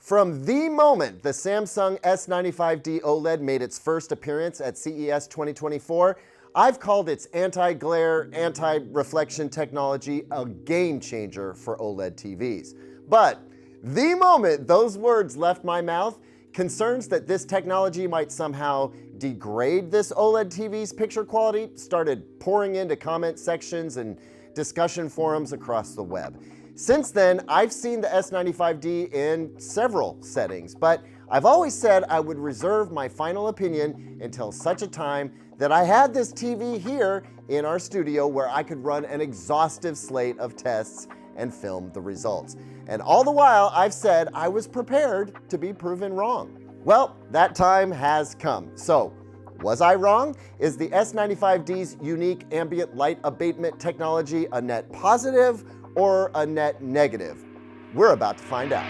From the moment the Samsung S95D OLED made its first appearance at CES 2024, I've called its anti-glare, anti-reflection technology a game changer for OLED TVs. But the moment those words left my mouth, concerns that this technology might somehow degrade this OLED TV's picture quality started pouring into comment sections and discussion forums across the web. Since then, I've seen the S95D in several settings, but I've always said I would reserve my final opinion until such a time that I had this TV here in our studio where I could run an exhaustive slate of tests and film the results. And all the while, I've said I was prepared to be proven wrong. Well, that time has come. So, was I wrong? Is the S95D's unique ambient light abatement technology a net positive or a net negative? We're about to find out.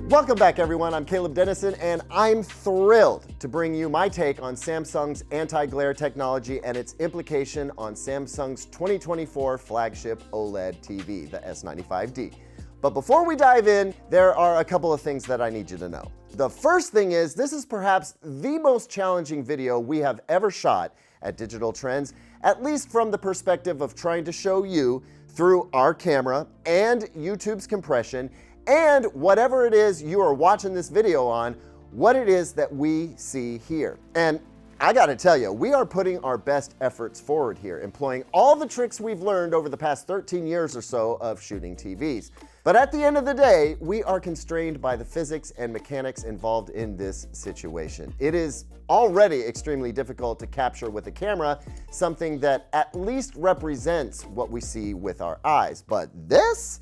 Welcome back, everyone. I'm Caleb Dennison, and I'm thrilled to bring you my take on Samsung's anti-glare technology and its implication on Samsung's 2024 flagship OLED TV, the S95D. But before we dive in, there are a couple of things that I need you to know. The first thing is, this is perhaps the most challenging video we have ever shot at Digital Trends, at least from the perspective of trying to show you, through our camera and YouTube's compression, and whatever it is you are watching this video on, what it is that we see here. And I gotta tell you, we are putting our best efforts forward here, employing all the tricks we've learned over the past 13 years or so of shooting TVs. But at the end of the day, we are constrained by the physics and mechanics involved in this situation. It is already extremely difficult to capture with a camera something that at least represents what we see with our eyes. But this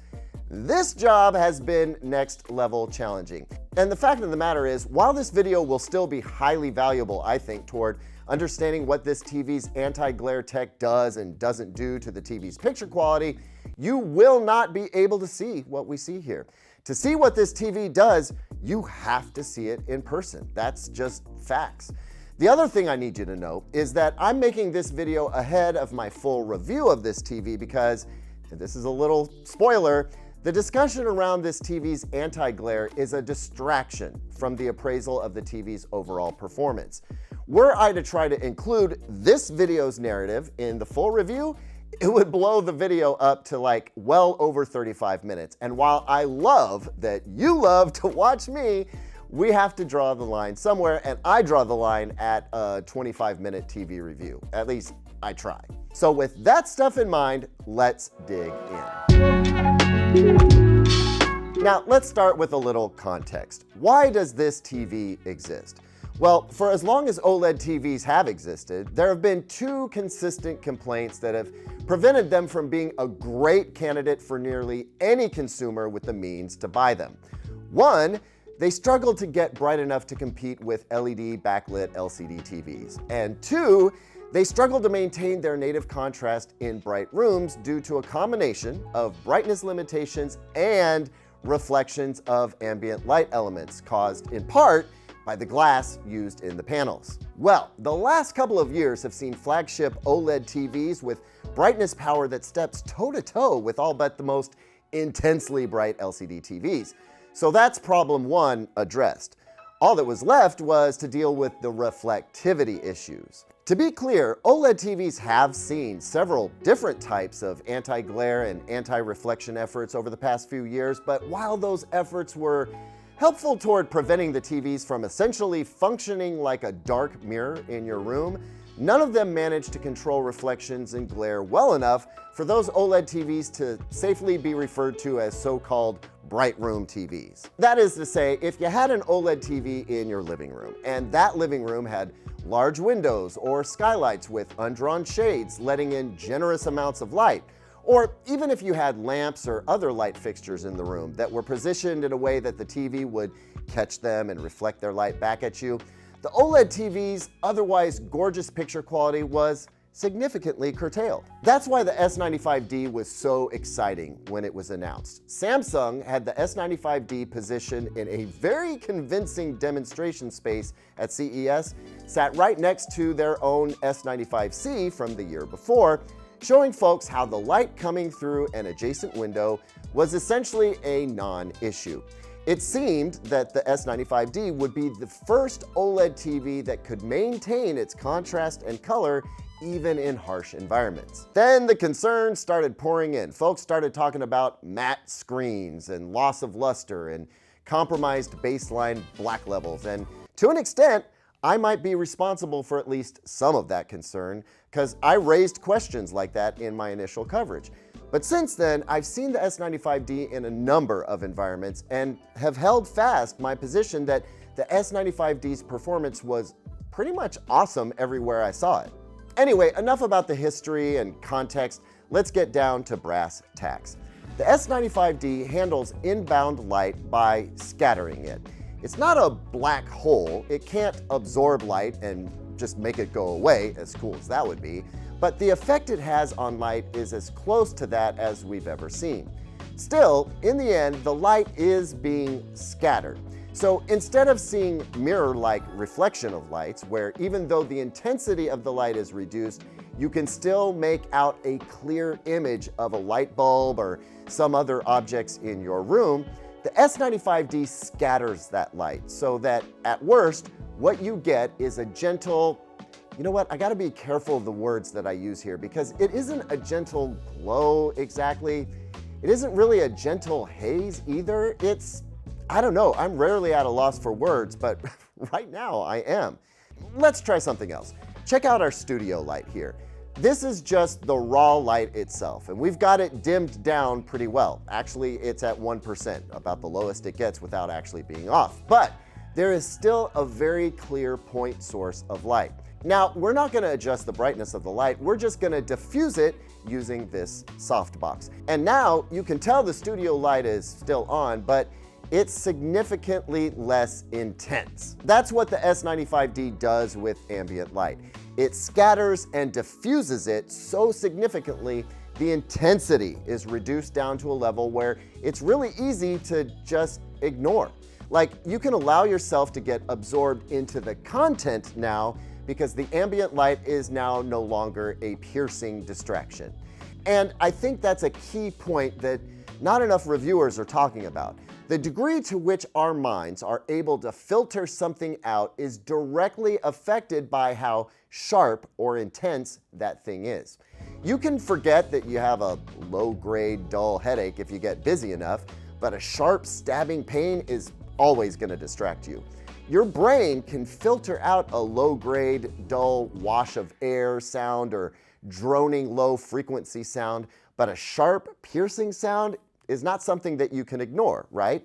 job has been next level challenging. And the fact of the matter is, while this video will still be highly valuable, I think, toward understanding what this TV's anti-glare tech does and doesn't do to the TV's picture quality, you will not be able to see what we see here. To see what this TV does, you have to see it in person. That's just facts. The other thing I need you to know is that I'm making this video ahead of my full review of this TV because, and this is a little spoiler, the discussion around this TV's anti-glare is a distraction from the appraisal of the TV's overall performance. Were I to try to include this video's narrative in the full review, it would blow the video up to like well over 35 minutes. And while I love that you love to watch me, we have to draw the line somewhere, and I draw the line at a 25-minute TV review. At least I try. So with that stuff in mind, let's dig in. Now, let's start with a little context. Why does this TV exist? Well, for as long as OLED TVs have existed, there have been two consistent complaints that have prevented them from being a great candidate for nearly any consumer with the means to buy them. One, they struggled to get bright enough to compete with LED backlit LCD TVs. And two, they struggled to maintain their native contrast in bright rooms due to a combination of brightness limitations and reflections of ambient light elements caused in part by the glass used in the panels. Well, the last couple of years have seen flagship OLED TVs with brightness power that steps toe-to-toe with all but the most intensely bright LCD TVs. So that's problem one addressed. All that was left was to deal with the reflectivity issues. To be clear, OLED TVs have seen several different types of anti-glare and anti-reflection efforts over the past few years, but while those efforts were helpful toward preventing the TVs from essentially functioning like a dark mirror in your room, none of them managed to control reflections and glare well enough for those OLED TVs to safely be referred to as so-called bright room TVs. That is to say, if you had an OLED TV in your living room, and that living room had large windows or skylights with undrawn shades letting in generous amounts of light, or even if you had lamps or other light fixtures in the room that were positioned in a way that the TV would catch them and reflect their light back at you, the OLED TV's otherwise gorgeous picture quality was significantly curtailed. That's why the S95D was so exciting when it was announced. Samsung had the S95D positioned in a very convincing demonstration space at CES, sat right next to their own S95C from the year before, showing folks how the light coming through an adjacent window was essentially a non-issue. It seemed that the S95D would be the first OLED TV that could maintain its contrast and color even in harsh environments. Then the concerns started pouring in. Folks started talking about matte screens and loss of luster and compromised baseline black levels. And to an extent, I might be responsible for at least some of that concern because I raised questions like that in my initial coverage. But since then, I've seen the S95D in a number of environments and have held fast my position that the S95D's performance was pretty much awesome everywhere I saw it. Anyway, enough about the history and context. Let's get down to brass tacks. The S95D handles inbound light by scattering it. It's not a black hole. It can't absorb light and just make it go away, as cool as that would be. But the effect it has on light is as close to that as we've ever seen. Still, in the end, the light is being scattered. So instead of seeing mirror-like reflection of lights, where even though the intensity of the light is reduced, you can still make out a clear image of a light bulb or some other objects in your room, the S95D scatters that light so that at worst, what you get is a gentle, you know what, I gotta be careful of the words that I use here because it isn't a gentle glow exactly. It isn't really a gentle haze either. It's, I don't know, I'm rarely at a loss for words, but right now I am. Let's try something else. Check out our studio light here. This is just the raw light itself, and we've got it dimmed down pretty well. Actually, it's at 1%, about the lowest it gets without actually being off. But there is still a very clear point source of light. Now, we're not gonna adjust the brightness of the light, we're just gonna diffuse it using this softbox. And now you can tell the studio light is still on, but it's significantly less intense. That's what the S95D does with ambient light. It scatters and diffuses it so significantly, the intensity is reduced down to a level where it's really easy to just ignore. Like, you can allow yourself to get absorbed into the content now because the ambient light is now no longer a piercing distraction. And I think that's a key point that not enough reviewers are talking about. The degree to which our minds are able to filter something out is directly affected by how sharp or intense that thing is. You can forget that you have a low-grade dull headache if you get busy enough, but a sharp stabbing pain is always going to distract you. Your brain can filter out a low-grade, dull wash of air sound or droning low-frequency sound, but a sharp, piercing sound is not something that you can ignore, right?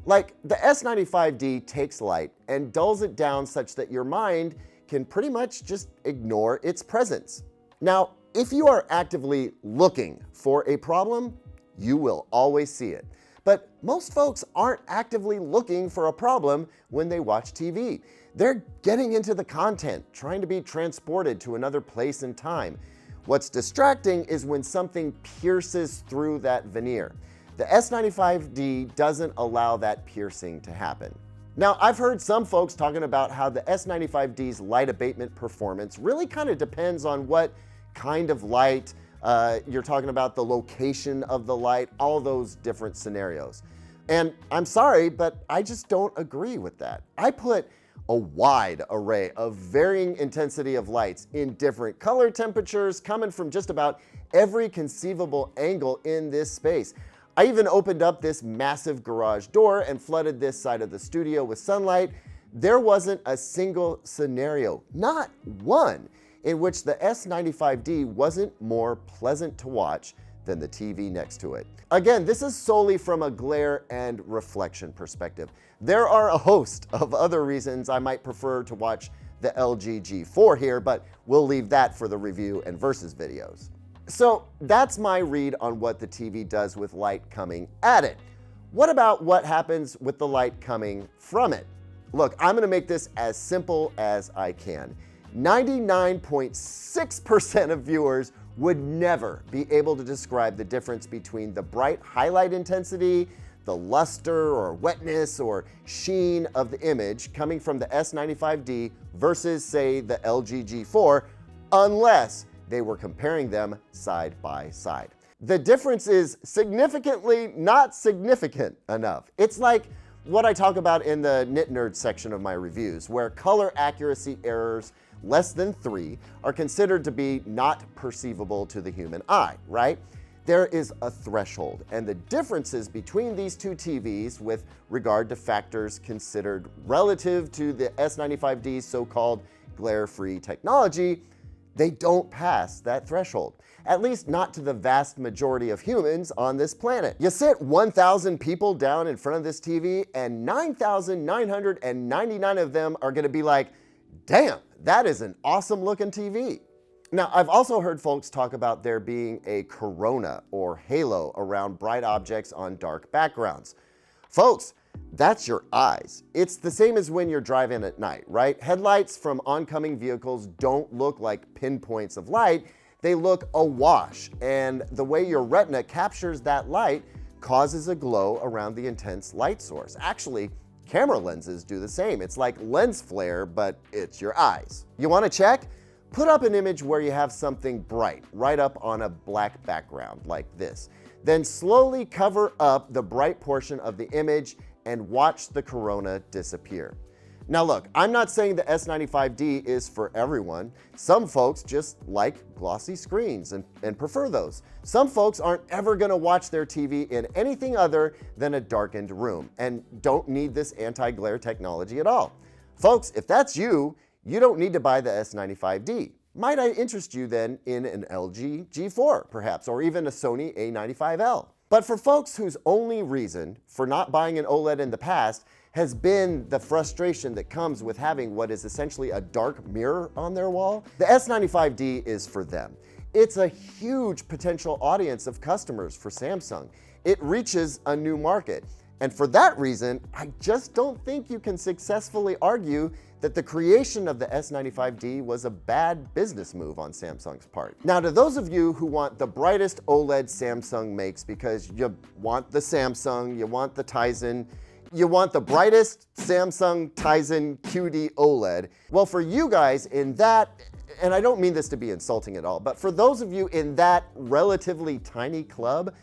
Like, the S95D takes light and dulls it down such that your mind can pretty much just ignore its presence. Now, if you are actively looking for a problem, you will always see it. But most folks aren't actively looking for a problem when they watch TV. They're getting into the content, trying to be transported to another place and time. What's distracting is when something pierces through that veneer. The S95D doesn't allow that piercing to happen. Now, I've heard some folks talking about how the S95D's light abatement performance really kind of depends on what kind of light, you're talking about the location of the light, all those different scenarios. And I'm sorry, but I just don't agree with that. I put a wide array of varying intensity of lights in different color temperatures coming from just about every conceivable angle in this space. I even opened up this massive garage door and flooded this side of the studio with sunlight. There wasn't a single scenario, not one, in which the S95D wasn't more pleasant to watch than the TV next to it. Again, this is solely from a glare and reflection perspective. There are a host of other reasons I might prefer to watch the LG G4 here, but we'll leave that for the review and versus videos. So that's my read on what the TV does with light coming at it. What about what happens with the light coming from it? Look, I'm gonna make this as simple as I can. 99.6% of viewers would never be able to describe the difference between the bright highlight intensity, the luster or wetness or sheen of the image coming from the S95D versus, say, the LG G4, unless they were comparing them side by side. The difference is significantly not significant enough. It's like what I talk about in the Nit Nerd section of my reviews, where color accuracy errors less than 3 are considered to be not perceivable to the human eye, right? There is a threshold, and the differences between these two TVs with regard to factors considered relative to the S95D's so-called glare-free technology, they don't pass that threshold. At least not to the vast majority of humans on this planet. You sit 1,000 people down in front of this TV and 9,999 of them are gonna be like, damn, that is an awesome looking TV. Now, I've also heard folks talk about there being a corona or halo around bright objects on dark backgrounds. Folks, that's your eyes. It's the same as when you're driving at night, right? Headlights from oncoming vehicles don't look like pinpoints of light. They look awash, and the way your retina captures that light causes a glow around the intense light source. Actually, camera lenses do the same. It's like lens flare, but it's your eyes. You want to check? Put up an image where you have something bright right up on a black background like this. Then slowly cover up the bright portion of the image and watch the corona disappear. Now look, I'm not saying the S95D is for everyone. Some folks just like glossy screens and prefer those. Some folks aren't ever gonna watch their TV in anything other than a darkened room and don't need this anti-glare technology at all. Folks, if that's you, you don't need to buy the S95D. Might I interest you then in an LG G4 perhaps, or even a Sony A95L? But for folks whose only reason for not buying an OLED in the past has been the frustration that comes with having what is essentially a dark mirror on their wall, the S95D is for them. It's a huge potential audience of customers for Samsung. It reaches a new market. And for that reason, I just don't think you can successfully argue that the creation of the S95D was a bad business move on Samsung's part. Now, to those of you who want the brightest OLED Samsung makes because you want the Samsung, you want the Tizen, you want the brightest Samsung Tizen QD-OLED, well, for you guys in that, and I don't mean this to be insulting at all, but for those of you in that relatively tiny club,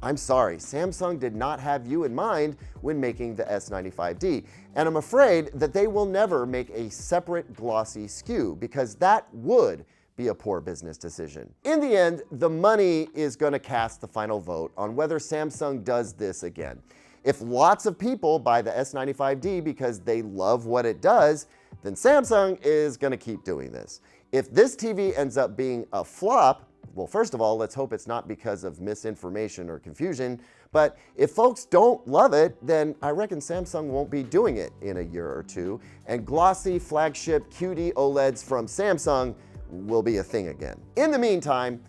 I'm sorry, Samsung did not have you in mind when making the S95D, and I'm afraid that they will never make a separate glossy SKU because that would be a poor business decision. In the end, the money is going to cast the final vote on whether Samsung does this again. If lots of people buy the S95D because they love what it does, then Samsung is going to keep doing this. If this TV ends up being a flop, well, first of all, let's hope it's not because of misinformation or confusion, but if folks don't love it, then I reckon Samsung won't be doing it in a year or two, and glossy flagship QD-OLEDs from Samsung will be a thing again. In the meantime,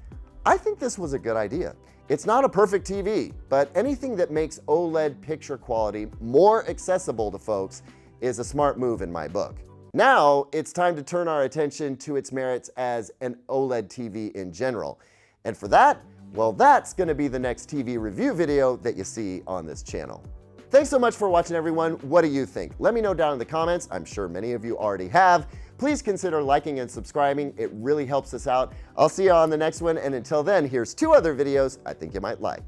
I think this was a good idea. It's not a perfect TV, but anything that makes OLED picture quality more accessible to folks is a smart move in my book. Now, it's time to turn our attention to its merits as an OLED TV in general. And for that, well, that's going to be the next TV review video that you see on this channel. Thanks so much for watching, everyone. What do you think? Let me know down in the comments. I'm sure many of you already have. Please consider liking and subscribing. It really helps us out. I'll see you on the next one. And until then, here's 2 other videos I think you might like.